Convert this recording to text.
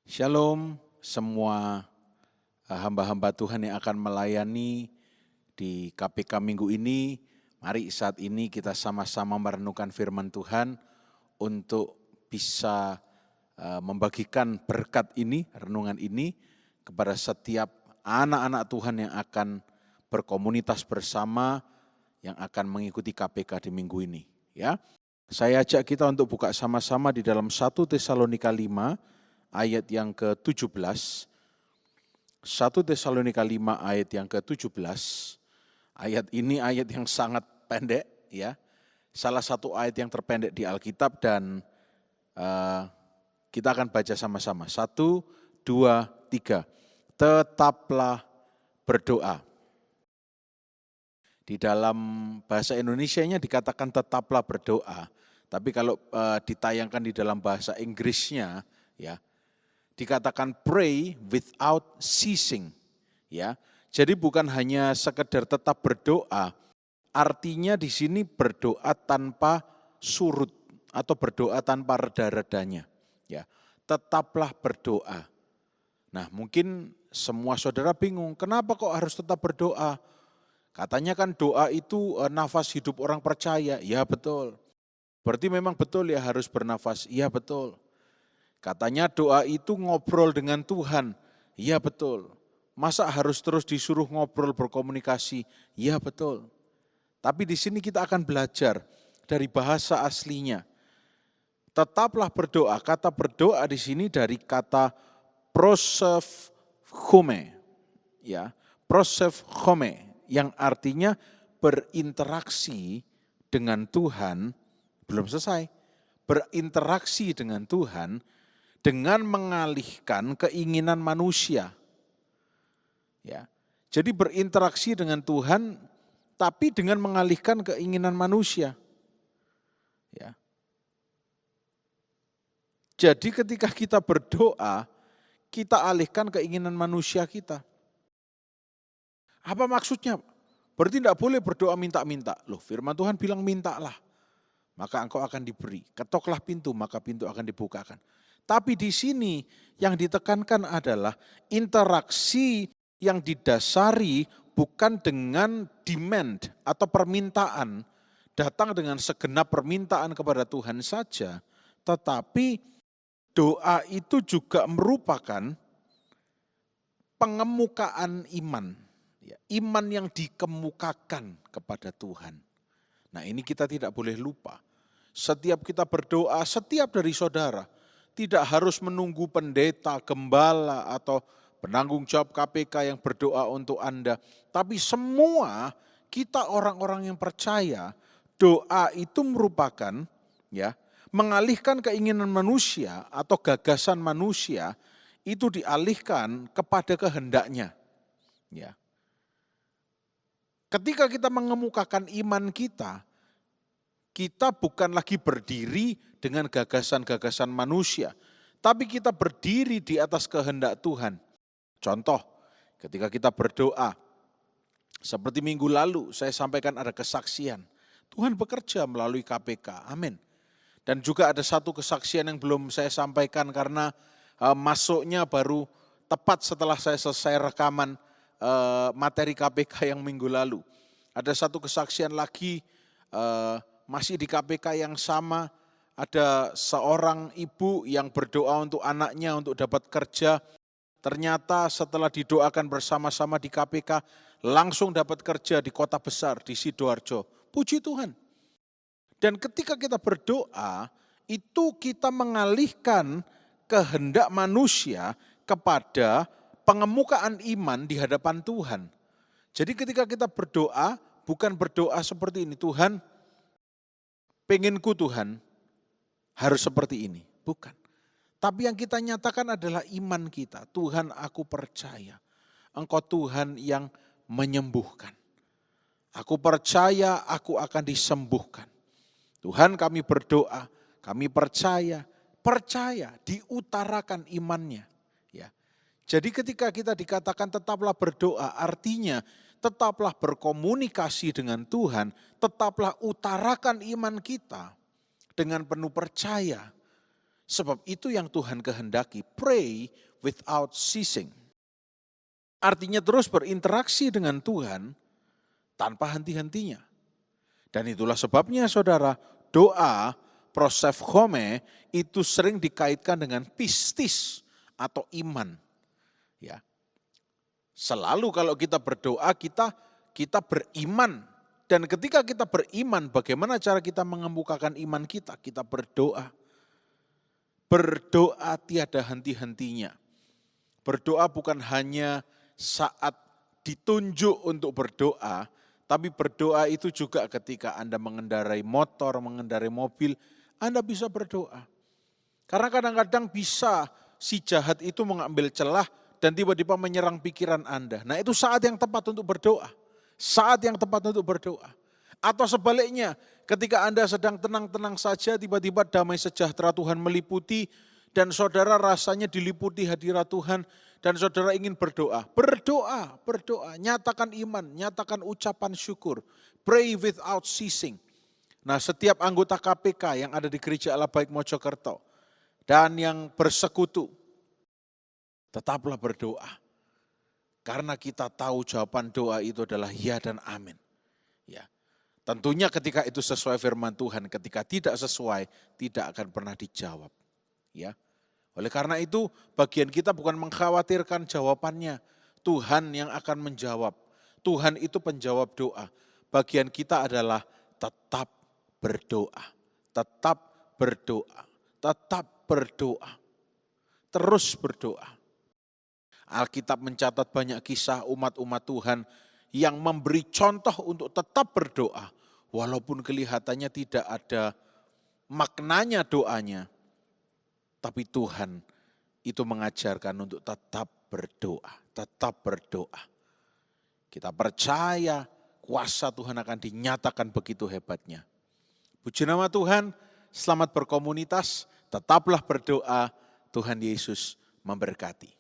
Shalom semua hamba-hamba Tuhan yang akan melayani di KPK minggu ini. Mari saat ini kita sama-sama merenungkan firman Tuhan untuk bisa membagikan berkat ini, renungan ini kepada setiap anak-anak Tuhan yang akan berkomunitas bersama, yang akan mengikuti KPK di minggu ini. Ya, saya ajak kita untuk buka sama-sama di dalam 1 Tesalonika 5 ayat yang ke-17, 1 Tesalonika 5 ayat yang ke-17, ayat ini ayat yang sangat pendek, ya, salah satu ayat yang terpendek di Alkitab dan kita akan baca sama-sama, 1, 2, 3, tetaplah berdoa. Di dalam bahasa Indonesianya dikatakan tetaplah berdoa, tapi kalau ditayangkan di dalam bahasa Inggrisnya, ya, dikatakan pray without ceasing, ya. Jadi bukan hanya sekedar tetap berdoa, artinya di sini berdoa tanpa surut atau berdoa tanpa reda-redanya, ya. Tetaplah berdoa. Nah, mungkin semua saudara bingung, kenapa kok harus tetap berdoa? Katanya kan doa itu nafas hidup orang percaya. Ya betul. Berarti memang betul ya harus bernafas. Ya betul. Katanya doa itu ngobrol dengan Tuhan. Iya betul. Masa harus terus disuruh ngobrol berkomunikasi? Iya betul. Tapi di sini kita akan belajar dari bahasa aslinya. Tetaplah berdoa. Kata berdoa di sini dari kata proseuchomai. Ya, proseuchomai yang artinya berinteraksi dengan Tuhan, belum selesai. Berinteraksi dengan Tuhan dengan mengalihkan keinginan manusia. Ya. Jadi berinteraksi dengan Tuhan tapi dengan mengalihkan keinginan manusia. Ya. Jadi ketika kita berdoa, kita alihkan keinginan manusia kita. Apa maksudnya? Berarti tidak boleh berdoa minta-minta. Loh, firman Tuhan bilang mintalah, maka engkau akan diberi. Ketoklah pintu, maka pintu akan dibukakan. Tapi di sini yang ditekankan adalah interaksi yang didasari bukan dengan demand atau permintaan, datang dengan segenap permintaan kepada Tuhan saja, tetapi doa itu juga merupakan pengemukaan iman, iman yang dikemukakan kepada Tuhan. Nah, ini kita tidak boleh lupa. Setiap kita berdoa, setiap dari saudara, tidak harus menunggu pendeta, gembala, atau penanggung jawab KPK yang berdoa untuk Anda. Tapi semua kita orang-orang yang percaya, doa itu merupakan ya mengalihkan keinginan manusia atau gagasan manusia itu dialihkan kepada kehendaknya. Ya. Ketika kita mengemukakan iman kita bukan lagi berdiri dengan gagasan-gagasan manusia, tapi kita berdiri di atas kehendak Tuhan. Contoh, ketika kita berdoa, seperti minggu lalu saya sampaikan ada kesaksian, Tuhan bekerja melalui KPK, amin. Dan juga ada satu kesaksian yang belum saya sampaikan karena masuknya baru tepat setelah saya selesai rekaman materi KPK yang minggu lalu. Ada satu kesaksian lagi, masih di KPK yang sama, ada seorang ibu yang berdoa untuk anaknya untuk dapat kerja. Ternyata setelah didoakan bersama-sama di KPK, langsung dapat kerja di kota besar, di Sidoarjo. Puji Tuhan. Dan ketika kita berdoa, itu kita mengalihkan kehendak manusia kepada pengemukaan iman di hadapan Tuhan. Jadi ketika kita berdoa, bukan berdoa seperti ini, Tuhan, penginku Tuhan harus seperti ini, bukan. Tapi yang kita nyatakan adalah iman kita. Tuhan, aku percaya Engkau Tuhan yang menyembuhkan. Aku percaya aku akan disembuhkan. Tuhan, kami berdoa, kami percaya diutarakan imannya. Ya. Jadi ketika kita dikatakan tetaplah berdoa, artinya tetaplah berkomunikasi dengan Tuhan, tetaplah utarakan iman kita dengan penuh percaya. Sebab itu yang Tuhan kehendaki, pray without ceasing. Artinya terus berinteraksi dengan Tuhan tanpa henti-hentinya. Dan itulah sebabnya saudara, doa prosefchome itu sering dikaitkan dengan pistis atau iman. Ya. Selalu kalau kita berdoa kita beriman. Dan ketika kita beriman, bagaimana cara kita mengemukakan iman kita? Kita berdoa. Berdoa tiada henti-hentinya. Berdoa bukan hanya saat ditunjuk untuk berdoa, tapi berdoa itu juga ketika Anda mengendarai motor, mengendarai mobil, Anda bisa berdoa. Karena kadang-kadang bisa si jahat itu mengambil celah dan tiba-tiba menyerang pikiran Anda. Nah itu saat yang tepat untuk berdoa. Saat yang tepat untuk berdoa. Atau sebaliknya, ketika Anda sedang tenang-tenang saja, tiba-tiba damai sejahtera Tuhan meliputi, dan saudara rasanya diliputi hadirat Tuhan, dan saudara ingin berdoa. Berdoa, nyatakan iman, nyatakan ucapan syukur. Pray without ceasing. Nah setiap anggota KPK yang ada di Gereja Allah Baik Mojokerto, dan yang bersekutu, tetaplah berdoa. Karena kita tahu jawaban doa itu adalah ya dan amin. Ya. Tentunya ketika itu sesuai firman Tuhan, ketika tidak sesuai tidak akan pernah dijawab. Ya. Oleh karena itu bagian kita bukan mengkhawatirkan jawabannya. Tuhan yang akan menjawab. Tuhan itu penjawab doa. Bagian kita adalah tetap berdoa. Tetap berdoa. Tetap berdoa. Terus berdoa. Alkitab mencatat banyak kisah umat-umat Tuhan yang memberi contoh untuk tetap berdoa. Walaupun kelihatannya tidak ada maknanya doanya. Tapi Tuhan itu mengajarkan untuk tetap berdoa. Tetap berdoa. Kita percaya kuasa Tuhan akan dinyatakan begitu hebatnya. Puji nama Tuhan, selamat berkomunitas, tetaplah berdoa, Tuhan Yesus memberkati.